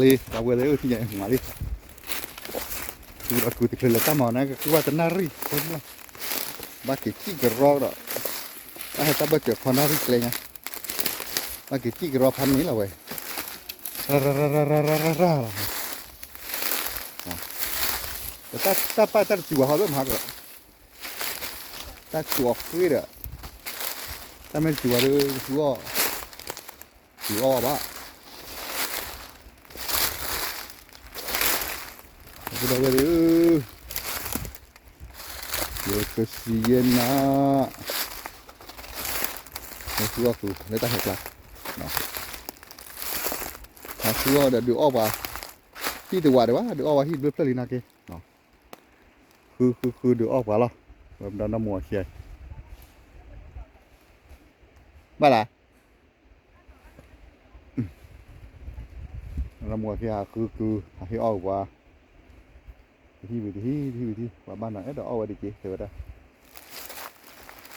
kali dah boleh tu yang mari tu aku tu kali tak mau nak keluar tenari pun lah bagi cigerok dah tak baca konari kelenya bagi cigerok pan ni lah weh ra ta pa ta chùa họ luôn hả rồi ta chùa kia đó ta mới chùa được chùa ba cái đâu vậy được cái gì na cái chùa cứ lấy ta hết là đó cái chùa đã được ốp à khi từ ngoài đấy quá được ốp à khi bước lên kia đóคือดูออกว่าล่ะแบบดำมัวเขียบ้าล่ะดำมัวเขียคือให้ออกว่าที่ว่าบ้านไหนเดี๋ยวออกว่าดีจีเดี๋ยวได้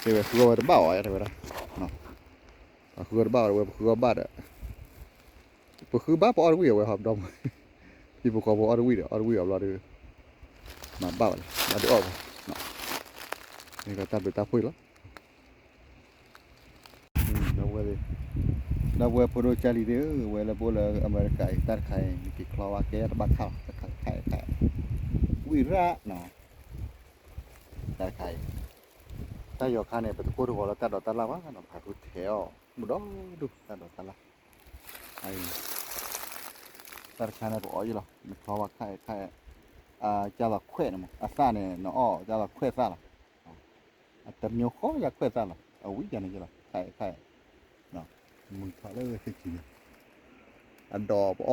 เดี๋ยวคือว่าจะบ้าอะไรเดี๋ยวได้เนาะคือว่าบ้าอะไรคือว่าบ้าอ่ะคือบ้าพอเอาวิ่งเอาครับดอมที่พวกเขาพอเอาวิ่งเอาเราดูมาบ้าเลยมาดูออกนี่ก็ตัดไปตาพุ้ยแล้วเราเวลพอดูจารีเด้อเวลาโบราณอเมริกาตัดไข่กี่คลาวาเกะบักข้าวไข่วิระเนาะตัดไข่ถ้าอยู่ข้างในประตูหัวเราตัดดอกตะลาวะกันผักรุดแถวมุดดูตัดดอกตะลาไอ้ตัดไข่ในปอยอยู่หรอมีคลาวาไข่จะละเขวนะมั้งซาเนี่ยเนาะจะละเขวซาละแต่มีข้ออยากเขวซาละเอาวิจารณ์นี่ละไข่เนาะมึงพอเลยสิจริงดอปอ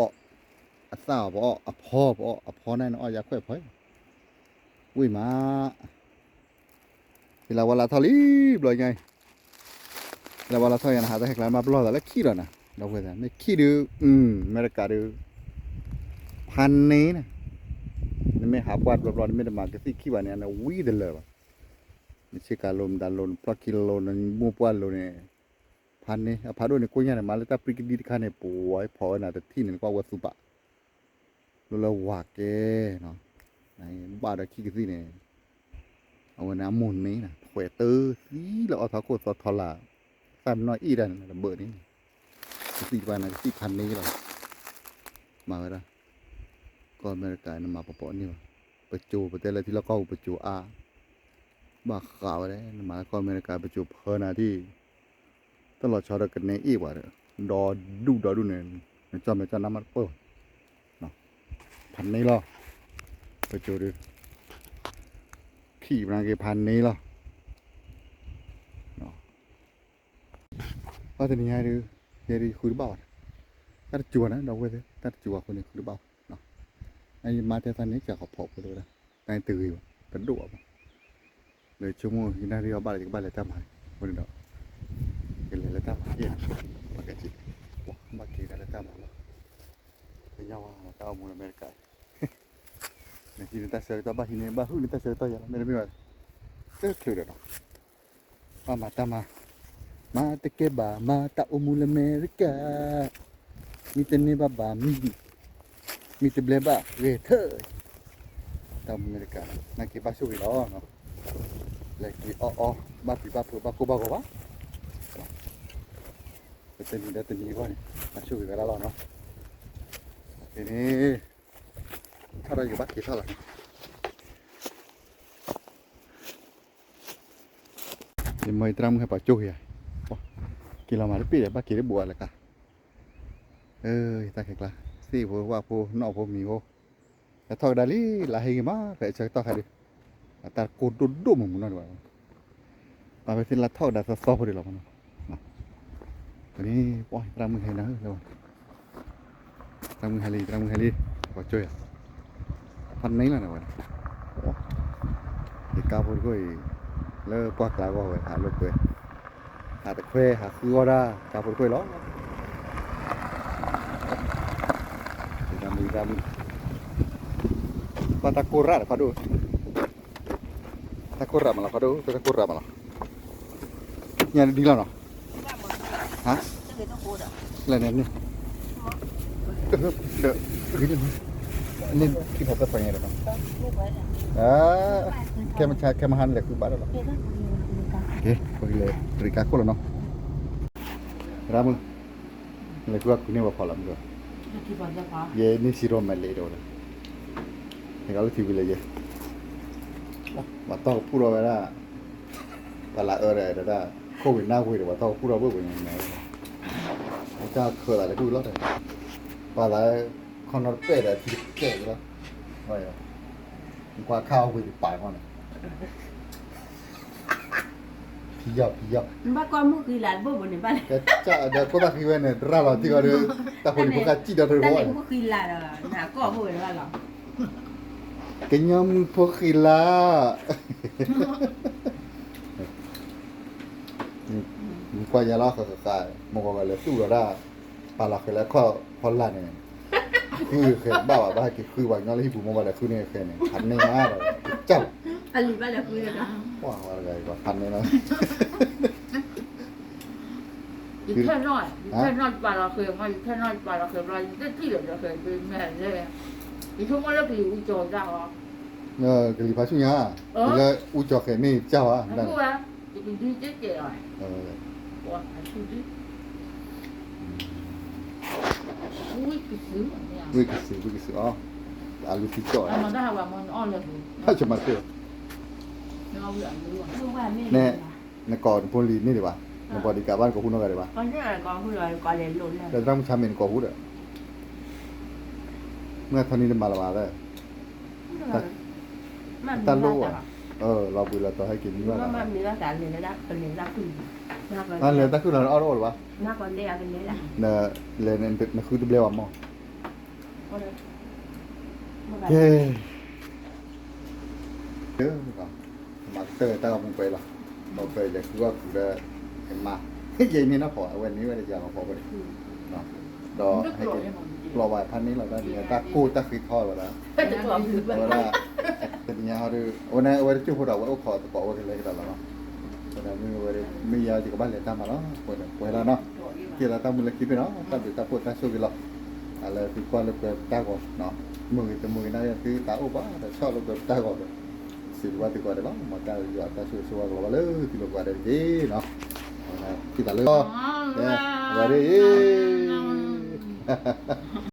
ซาปพอนั่นอยากเขวพอยวิ่งมาเวลาทอลีบเลยไงเวลาทอยันหาแต่เหกลามาปลอดแล้วขี้แล้วนะเราเว้ยนะไม่ขี้ดูอเมริกาดูพันนี้นะไม่หาปวดปลอดไม่ได้มาก็สิขี้วันนี้นะวิ่งเดินเลยว่ะไม่ใช่การลมดันลมพลักกิโลนั่นมัวปวดลมเนี่ยพันนี้พาด้วยเนี่ยกูยังเนี่ยมาแล้วแต่ปริกดีที่ข้าเนี่ยป่วยพอน่ะแต่ที่นี่ก็ว่าสุบะเราว่าแกเนาะไอ้บ้าได้ขี้กันสิเนี่ยเอาน้ำมุนนี้นะแขวเตอร์สิเราเอาท้าโคตรทอลาแฟมน้อยอีดันระเบิดนี่สิวันนะสิพันนี้เรามาไว้ละก็อเมริกามาปะนี่วะประจูประเทศอะไรที่เราก็ประจูบ้าข่าวเลยมาก็อเมริกาประจูเพอนาที่ตลอดชอดกันในอีกว่าดอดูเนี่ยจอมน้ำมันเปิดเนาะพันนี้หรอประจูดูขี่มากี่พันนี้หรอเนาะว่าแต่นี่ไงดูเดี๋ยวคุยหรือเปล่าตัดจัวนะเราเว้ยตัดจัวคนนี้คุยหรือเปล่าไอ้มาเทสันนี้จะขอบพอไปเลยนะไอ้ตื่นอยู่เป็นดุอ่ะเลยชั่วโมงที่น่าเรียกบ้านเลยตั้มหายคนเดียวกินเลยตั้มเกี่ยปากจิว้าบ้านกินเลยตั้มหายเป็นยาวนะตั้มมูลอเมริกาเนี่ยที่นี่ตั้งเสือตั้มบ้านที่นี่บ้านหุ่นตั้งเสือตั้งยังไม่ได้ไม่ว่าเสือคือเด็ดเนาะมาตั้มมาตะเก็บมาตะมูลอเมริกามีแต่เนี่ยบ้ามีแต่เบลบ้าเวเธอร์ตามอเมริกานักกีฬาสู้อีกแล้วเนาะเลยกีบ้าปีบ้ากูบ้าวะแต่นี่ก็เนี่ยมาสู้อีกแล้วเนาะทีนี้ถ้าเราอยู่บ้านกี่เท่าไหร่ยังไม่ตรำให้ป่าจุ้ยกี่เรามาได้ปีเดียวบ้านกี่ได้บัวเลยกันตาแข็งละสิพวกว่าพวกนอกพวกมีพวกแต่ทอดดาลี่ลายหิมะแต่ใช้ต่อใครดิแต่กูดุมึงนั่นว่ามาไปที่ละทอดดาซอพอดีหรอกมันตอนนี้ว้ายตามมือให้นะเร็วตามมือให้ลีขอช่วยพันนี้แล้วนะวันเด็กกาพูดก็เลิกปากลาก็ไปหาลูกไปหาแต่เคว้หาคือก็ได้กาพูดก็ล้อdami patakura padu takura malah padu takura malah nyari di lano hah lain ini คือเดอะนี่ที่ผมก็ไปไงล่ะครับแค่มันหันแหละคือบาดแล้วโอเคพอดีเลยตริกาโคแล้วเนาะรามึงเลยกูว่ากูเนี่ยว่าพอละมึงก็เย่นี่สิโรแมนเลยโดนเห็นเขาทีวีเลยเย่มาต้องพูดเอาไว้ละตลาดอะไรได้โควิดหน้าคุยเดี๋ยวว่าต้องพูดเอาเบื่อยังไงเจ้าเคยอะไรดูแล้วเลยปลาคอนอร์เป็ดอะที่เก่งแล้วว่าอย่างกว่าข้าวคุยปลายมันพี่ยอบ ba con mua kỳ lạ bố bố này baแต่จะเดี๋ยวก็ต้องคิดว่าเนี่ยเราที่ว่าเดี๋ยวแต่คนที่พวกเขาจีดเราถือ ta ว่า lại mua kỳ lạ rồi nà có bố này ba lọ ก็ยอมพวกขี้ละมีความยาล้อเขาก็กายมองกันเลยสู้เราได้ปลาหลักแล้วก็พอละเนี่ยคือเคยบ้าบ้าคือวันนั้นที่ผมมองว่าคือเนี่ยเคยเนี่ยพันเนี่ยนะเจ้า anh đi ba là cười rồi đó ว้าวอะไรก็พันเนี่ยนะ อีกแค่น้อยอีกแค่น้อยปลาเราเคยมาอีกแค่น้อยปลาเราเคยมาอีกแค่ที่เหลือเราเคยเป็นแม่เลยอีกทุกวันเราไปอยู่โจจ้าอ๋อ กะหรี่พัชญาแล้วอุจจาระนี่เจ้าอ่ะ นั่นกูอ่ะจะเป็นดีเจ๊เจ๋อ ว่าไอ้ชูดิอุ้ยกระสือเนี่ย วิกสิอ๋ออาลูที่จ่อย เอามาได้ว่ามันอ่อนเลย ถ้าจะมาเที่ยว เนื้อเบื่อเนื้อ không qua mẹ แน่ในก่อนพลีนี่ดีกว่าในบริการบ้านกับคุณอะไรดีกว่า con rất là con vui rồi con lên luôn แต่ rồi ต้องทำเป็นก่อพุทธเมื่อเท่านี้ได้มาละมาได้ mà ตัน mình รู้ ra อ่ะเราบุญเราต่อให้กินว่า mà mình ra cả liền ra còn liền ra cùng นั่นเลยตั้งคือเราอ้อรหรือวะ nó còn đeo bên đấy là เนี่ยเลยเนี่ยมันคือตัวเบลว่ามั้ง con đây เฮ้ยเยอะก่อนมาเตอร์ตั้งมึงไปหรอเราไปจะคือว่ากูได้เห็นมาเฮ้ยยัยนี่นะพอวันนี้ว่าจะมาพอไปเนาะรอให้กินรอวันพันนี้เราได้ดีตากู้ตาคือทอดแล้ว แต่จะกรอบคือ เวลาเป็นยังเขาดูวันนี้วันที่จุดหัวเราว่าขอตะกอวันอะไรกันแล้วเนาะวันนี้มียาจีกับบ้านเลยตามมาเนาะวันแล้วเนาะที่เราตั้งมือเล็กคิดไปเนาะตั้งแต่ตาปวดตาช่วยกันหรอกอะไรคือความเล็กตาก่อนเนาะมือจะมือนั่นคือตาโอ้บ้าแต่ชอบเล็กตาก่อนสิว่าติดก่อนได้บ้างมาตาอยู่ตาช่วยช่วยกันว่าเลยติดก่อนได้ดีเนาะที่ตาเลยก็เนี่ยวันนี้